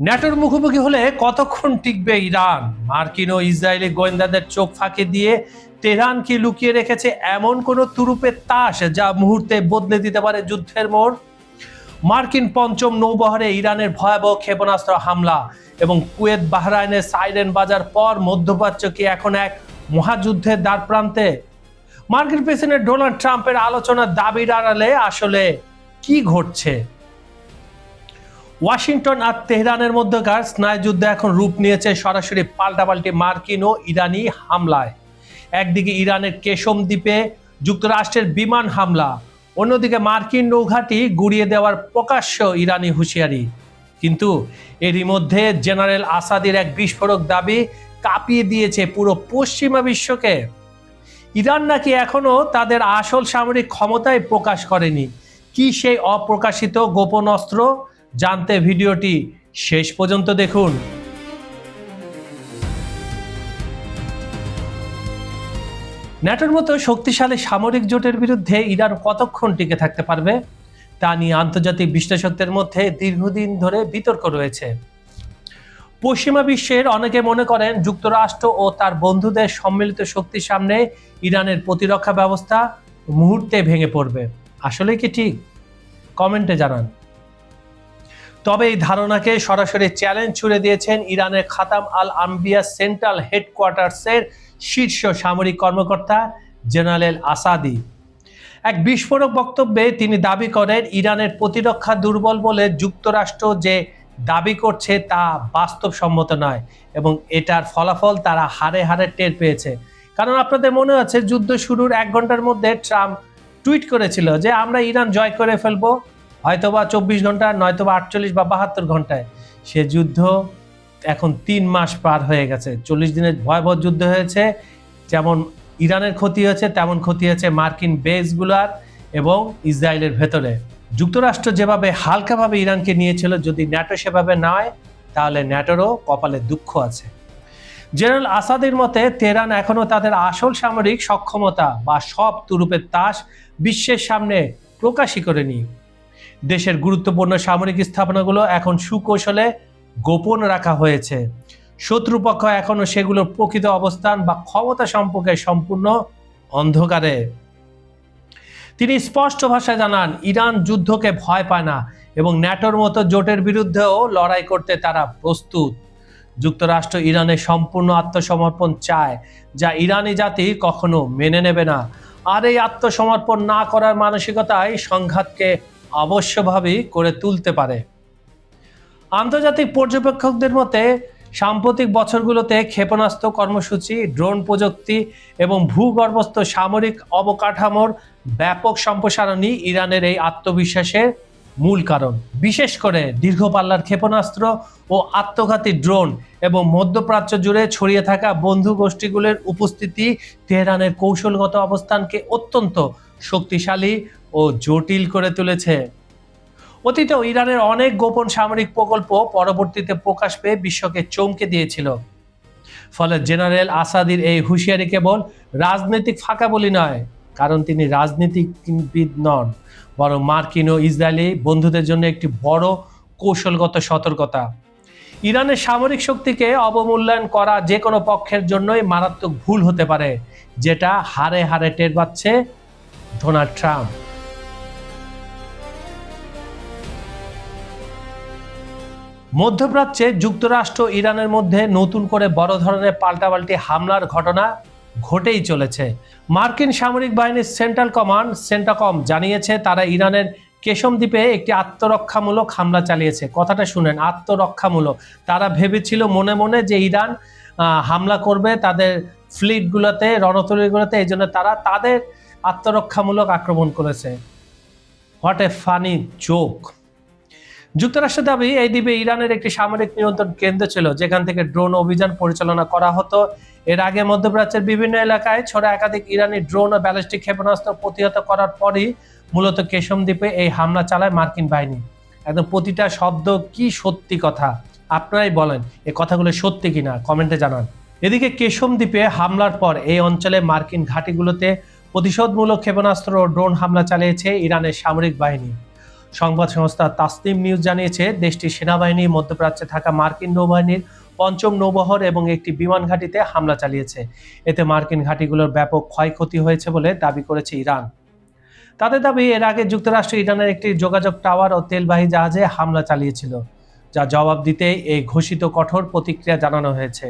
ন্যাটোর মুখোমুখি হলে কতক্ষণ টিকবে ইরান? মার্কিন ও ইসরায়েলি গোয়েন্দাদের চোখ ফাঁকি দিয়ে তেহরান কি লুকিয়ে রেখেছে এমন কোন তুরুপের তাস যা মুহূর্তে বদলে দিতে পারে যুদ্ধের মোড়? মার্কিন পঞ্চম নৌবহরে ইরানের ভয়াবহ ক্ষেপণাস্ত্র হামলা এবং কুয়েত বাহরাইনের সাইরেন বাজার পর মধ্যপ্রাচ্য কি এখন এক মহাযুদ্ধের দ্বারপ্রান্তে? মার্কিন প্রেসিডেন্ট ডোনাল্ড ট্রাম্পের আলোচনার দাবির আড়ালে আসলে কি ঘটছে? ওয়াশিংটন আর তেহরানের মধ্যকার স্নায়ুযুদ্ধ এখন রূপ নিয়েছে সরাসরি পাল্টাপাল্টি মার্কিন ও ইরানি হামলায়। একদিকে ইরানের কেশম দ্বীপে যুক্তরাষ্ট্রের বিমান হামলা, অন্যদিকে মার্কিন নৌঘাঁটি গুড়িয়ে দেওয়ার প্রকাশ্য ইরানি হুঁশিয়ারি। কিন্তু এরই মধ্যে জেনারেল আসাদের এক বিস্ফোরক দাবি কাঁপিয়ে দিয়েছে পুরো পশ্চিমা বিশ্বকে। ইরান নাকি এখনো তাদের আসল সামরিক ক্ষমতায় প্রকাশ করেনি। কি সেই অপ্রকাশিত গোপন অস্ত্র? জানতে ভিডিওটি শেষ পর্যন্ত দেখুন। ন্যাটোর মতো শক্তিশালী সামরিক জোটের বিরুদ্ধে ইরান কতক্ষণ টিকে থাকতে পারবে তা নিয়ে আন্তর্জাতিক বিশ্লেষকদের মধ্যে দীর্ঘদিন ধরে বিতর্ক রয়েছে। পশ্চিমা বিশ্বের অনেকে মনে করেন যুক্তরাষ্ট্র ও তার বন্ধুদের সম্মিলিত শক্তির সামনে ইরানের প্রতিরক্ষা ব্যবস্থা মুহূর্তে ভেঙে পড়বে। আসলে কি ঠিক? কমেন্টে জানান। তবে এই ধারণাকে সরাসরি চ্যালেঞ্জ ছুড়ে দিয়েছেন ইরানের খাতাম আল আম্বিয়া সেন্ট্রাল হেডকোয়ার্টার্সের শীর্ষ সামরিক কর্মকর্তা জেনারেল আসাদি। এক বিস্ফোরক বক্তব্যে তিনি দাবি করেন ইরানের প্রতিরক্ষা দুর্বল বলে যুক্তরাষ্ট্র যে দাবি করছে তা বাস্তবসম্মত নয় এবং এটার ফলাফল তারা হারে হারে টের পেয়েছে। কারণ আপনাদের মনে আছে যুদ্ধ শুরুর 1 ঘন্টার মধ্যে ট্রাম্প টুইট করেছিল যে আমরা ইরান জয় করে ফেলবো, হয়তোবা 24 ঘন্টা, নয়তোবা 48 বা 72 ঘন্টায়। সে যুদ্ধ এখন 3 মাস পার হয়ে গেছে। 40 দিনের ভয়াবহ যুদ্ধ হয়েছে। যেমন ইরানের ক্ষতি হয়েছে তেমন ক্ষতি হয়েছে মার্কিন বেসগুলার এবং ইসরায়েলের ভেতরে। যুক্তরাষ্ট্র যেভাবে হালকাভাবে ইরানকে নিয়েছিল, যদি ন্যাটো সেভাবে নয় তাহলে ন্যাটোরও কপালে দুঃখ আছে। জেনারেল আসাদের মতে তেহরান এখনো তাদের আসল সামরিক সক্ষমতা বা সব তুরুপের তাস বিশ্বের সামনে প্রকাশই করেনি। দেশের গুরুত্বপূর্ণ সামরিক স্থাপনাগুলো এখন সুকৌশলে গোপন রাখা হয়েছে। শত্রুপক্ষ এখনো সেগুলোর প্রকৃত অবস্থান বা ক্ষমতা সম্পর্কে সম্পূর্ণ অন্ধকারে। তিনি স্পষ্ট ভাষায় জানান ইরান যুদ্ধকে ভয় পায় না এবং ন্যাটোর মতো জোটের বিরুদ্ধেও লড়াই করতে তারা প্রস্তুত। যুক্তরাষ্ট্র ইরানের সম্পূর্ণ আত্মসমর্পণ চায়, যা ইরানি জাতি কখনো মেনে নেবে না। আর এই আত্মসমর্পণ না করার মানসিকতাই সংঘাতকে অবশ্যভাবেই করে তুলতে পারে। আন্তর্জাতিক পর্যবেক্ষকদের মতে সাম্প্রতিক বছরগুলোতে ক্ষেপণাস্ত্র কর্মসূচি, ড্রোন প্রযুক্তি এবং ভূগর্ভস্থ সামরিক অবকাঠামোর ব্যাপক সম্প্রসারণই ইরানের এই আত্মবিশ্বাসের মূল কারণ। বিশেষ করে দীর্ঘ পাল্লার ক্ষেপণাস্ত্র ও আত্মঘাতী ড্রোন এবং মধ্যপ্রাচ্য জুড়ে ছড়িয়ে থাকা বন্ধু গোষ্ঠীগুলোর উপস্থিতি তেহরানের কৌশলগত অবস্থানকে অত্যন্ত শক্তিশালী ও জটিল করে তুলেছে। অতীতেও ইরানের অনেক গোপন সামরিক প্রকল্প পরবর্তীতে প্রকাশ পেয়ে বিশ্বকে চমকে দিয়েছিল। ফলে জেনারেল আসাদির এই হুঁশিয়ারি কেবল রাজনৈতিক ফাঁকা বলি নয়, কারণ তিনি রাজনীতিবিদ নন, বরং মার্কিন ও ইসরায়েলি বন্ধুদের জন্য একটি বড় কৌশলগত সতর্কতা। ইরানের সামরিক শক্তিকে অবমূল্যায়ন করা যে কোনো পক্ষের জন্যই মারাত্মক ভুল হতে পারে, যেটা হারে হারে টের পাচ্ছে ডোনাল্ড ট্রাম্প। মধ্যপ্রাচ্যে যুক্তরাষ্ট্র ইরানের মধ্যে নতুন করে বড় ধরনের পাল্টাপাল্টি হামলার ঘটনা ঘটেই চলেছে। মার্কিন সামরিক বাহিনীর সেন্ট্রাল কমান্ড সেন্টাকম জানিয়েছে তারা ইরানের কেশম দ্বীপে একটি আত্মরক্ষামূলক হামলা চালিয়েছে। কথাটা শুনেন, আত্মরক্ষামূলক। তারা ভেবেছিল মনে মনে যে ইরান হামলা করবে তাদের ফ্লিটগুলোতে, রণতরীগুলোতে, এই জন্য তারা তাদের আত্মরক্ষামূলক আক্রমণ করেছে। What a funny joke. যুক্তরাষ্ট্রের দাবি এই দ্বীপে ইরানের একটি সামরিক নিয়ন্ত্রণ কেন্দ্র ছিল যেখান থেকে ড্রোন অভিযান পরিচালনা করা হতো। এর আগে মধ্যপ্রাচ্যের বিভিন্ন এলাকায় ছড়া একাধিক ইরানি ড্রোন ও ব্যালিস্টিক ক্ষেপণাস্ত্র প্রতিহত করার পরই মূলত কেশম দ্বীপে এই হামলা চালায় মার্কিন বাহিনী। একদম প্রতিটা শব্দ কি সত্যি কথা, আপনারাই বলেন এই কথাগুলো সত্যি কিনা, কমেন্টে জানান। এদিকে কেশম দ্বীপে হামলার পর এই অঞ্চলে মার্কিন ঘাঁটিগুলোতে প্রতিশোধমূলক ক্ষেপণাস্ত্র ও ড্রোন হামলা চালিয়েছে ইরানের সামরিক বাহিনী। সংবাদ সংস্থা তাসনিম নিউজ জানিয়েছে, দেশটির সেনাবাহিনী মধ্যপ্রাচ্যে থাকা মার্কিন নৌবাহিনীর পঞ্চম নৌবহর এবং একটি বিমান ঘাঁটিতে হামলা চালিয়েছে। এতে মার্কিন ঘাঁটিগুলোর ব্যাপক ক্ষয়ক্ষতি হয়েছে বলে দাবি করেছে ইরান। তাদের দাবি, এর আগে যুক্তরাষ্ট্র ইরানের একটি যোগাযোগ টাওয়ার ও তেলবাহী জাহাজে হামলা চালিয়েছিল, যা জবাব দিতে এই ঘোষিত কঠোর প্রতিক্রিয়া জানানো হয়েছে।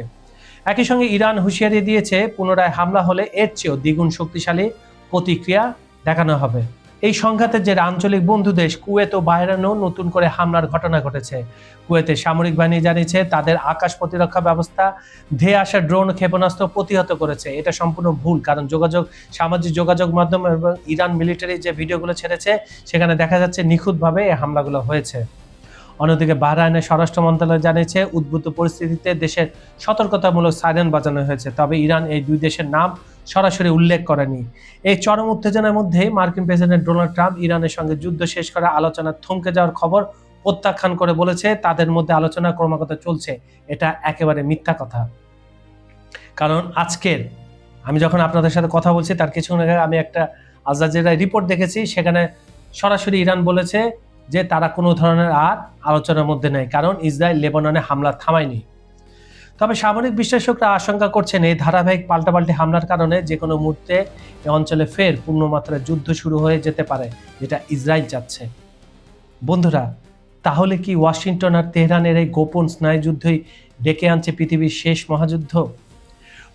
একই সঙ্গে ইরান হুঁশিয়ারি দিয়েছে, পুনরায় হামলা হলে এর চেয়েও দ্বিগুণ শক্তিশালী প্রতিক্রিয়া দেখানো হবে। এই সংঘাতের যে আঞ্চলিক বন্ধু দেশ কুয়েত ও বাহরাইনেও নতুন করে হামলার ঘটনা ঘটেছে। কুয়েতের সামরিক বাহিনী জানিয়েছে, তাদের আকাশ প্রতিরক্ষা ব্যবস্থা ধেয়ে আসা ড্রোন ক্ষেপণাস্ত্র প্রতিহত করেছে। এটা সম্পূর্ণ ভুল, কারণ সামাজিক যোগাযোগ মাধ্যম এবং ইরান মিলিটারি যে ভিডিওগুলো ছেড়েছে সেখানে দেখা যাচ্ছে নিখুঁতভাবে এই হামলাগুলো হয়েছে। অন্যদিকে বাহরাইনের স্বরাষ্ট্র মন্ত্রণালয় জানিয়েছে, উদ্ভূত পরিস্থিতিতে দেশের সতর্কতামূলক সাইরেন বাজানো হয়েছে। তবে ইরান এই দুই দেশের নাম সরাসরি উল্লেখ করেনি। এই চরম উত্তেজনার মধ্যে মার্কিন প্রেসিডেন্ট ডোনাল্ড ট্রাম্প ইরানের সঙ্গে যুদ্ধ শেষ করা আলোচনা থমকে যাওয়ার খবর প্রত্যাখ্যান করে বলেছে, তাদের মধ্যে আলোচনা ক্রমাগত চলছে। এটা একেবারে মিথ্যা কথা। কারণ আজকের আমি যখন আপনাদের সাথে কথা বলছি তার কিছুক্ষণ আগে আমি একটা আল জাজিরা রিপোর্ট দেখেছি, সেখানে সরাসরি ইরান বলেছে যে তারা কোনো ধরনের আর আলোচনার মধ্যে নেই, কারণ ইসরায়েল লেবাননে হামলা থামায়নি। তবে সামরিক বিশ্লেষকরা আশঙ্কা করছেন, এই ধারাবাহিক পাল্টাপাল্টি হামলার কারণে যে কোনো মুহূর্তে এই অঞ্চলে ফের পূর্ণমাত্রায় যুদ্ধ শুরু হয়ে যেতে পারে, যেটা ইসরায়েল চাচ্ছে। বন্ধুরা, তাহলে কি ওয়াশিংটন আর তেহরানের এই গোপন স্নায়ুযুদ্ধই ডেকে আনছে পৃথিবীর শেষ মহাযুদ্ধ?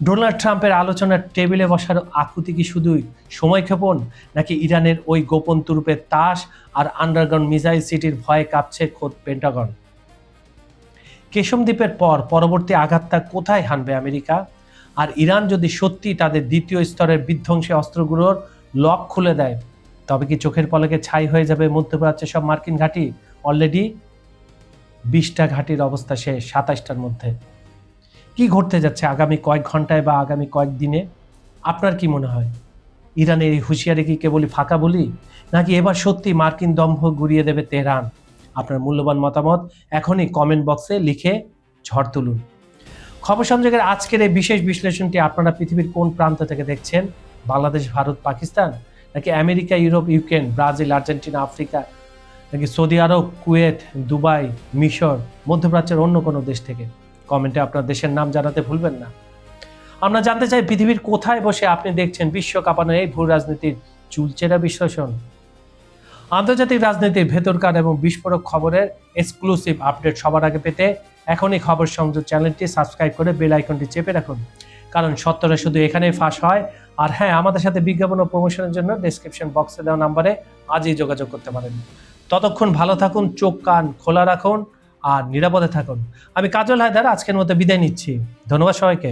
ডোনাল্ড ট্রাম্পের আলোচনার টেবিলে বসার আকুতি কি শুধুই সময়ক্ষেপণ, নাকি ইরানের ওই গোপন তুরুপের তাস আর আন্ডারগ্রাউন্ড মিসাইল সিটির ভয়ে কাঁপছে খোদ পেন্টাগন? কেশম দ্বীপের পর পরবর্তী আঘাতটা কোথায় হানবে আমেরিকা? আর ইরান যদি সত্যি তাদের দ্বিতীয় স্তরের বিধ্বংসী অস্ত্রগুলোর লক খুলে দেয়, তবে কি চোখের পলকে ছাই হয়ে যাবে মধ্যপ্রাচ্যের সব মার্কিন ঘাঁটি? অলরেডি 20টা ঘাঁটির অবস্থা শেষ 27টার মধ্যে। কি ঘটতে যাচ্ছে আগামী কয়েক ঘন্টায় বা আগামী কয়েক দিনে? আপনার কি মনে হয়, ইরানের এই হুঁশিয়ারি কি কেবলই ফাঁকা বলি, নাকি এবার সত্যি মার্কিন দম্ভ গুড়িয়ে দেবে তেহরান? আপনার মূল্যবান মতামত এখনই কমেন্ট বক্সে লিখে ঝড় তুলুন। খবর সংযোগের আজকের এই বিশেষ বিশ্লেষণটি আপনারা পৃথিবীর কোন প্রান্ত থেকে দেখছেন? বাংলাদেশ, ভারত, পাকিস্তান, নাকি America, Europe, Ukraine, Brazil, Argentina, Africa, নাকি সৌদি আরব, কুয়েত, দুবাই, মিশর, মধ্যপ্রাচ্যের অন্য কোনো দেশ থেকে? কমেন্টে আপনার দেশের নাম জানাতে ভুলবেন না। আমরা জানতে চাই, পৃথিবীর কোথায় বসে আপনি দেখছেন বিশ্ব কাঁপানো এই ভূ রাজনীতির চুলচেরা বিশ্লেষণ? আন্তর্জাতিক রাজনীতির ভেতরকার এবং বিস্ফোরক খবরের এক্সক্লুসিভ আপডেট সবার আগে পেতে এখনই খবর সংযোগ চ্যানেলটি সাবস্ক্রাইব করে বেল আইকনটি চেপে রাখুন, কারণ সত্যটা শুধু এখানেই ফাঁস হয়। আর হ্যাঁ, আমাদের সাথে বিজ্ঞাপন ও প্রমোশনের জন্য ডেসক্রিপশন বক্সে দেওয়া নাম্বারে আজই যোগাযোগ করতে পারেন। ততক্ষণ ভালো থাকুন, চোখ কান খোলা রাখুন আর নিরাপদে থাকুন। আমি কাজল হায়দার আজকের মতো বিদায় নিচ্ছি। ধন্যবাদ সবাইকে।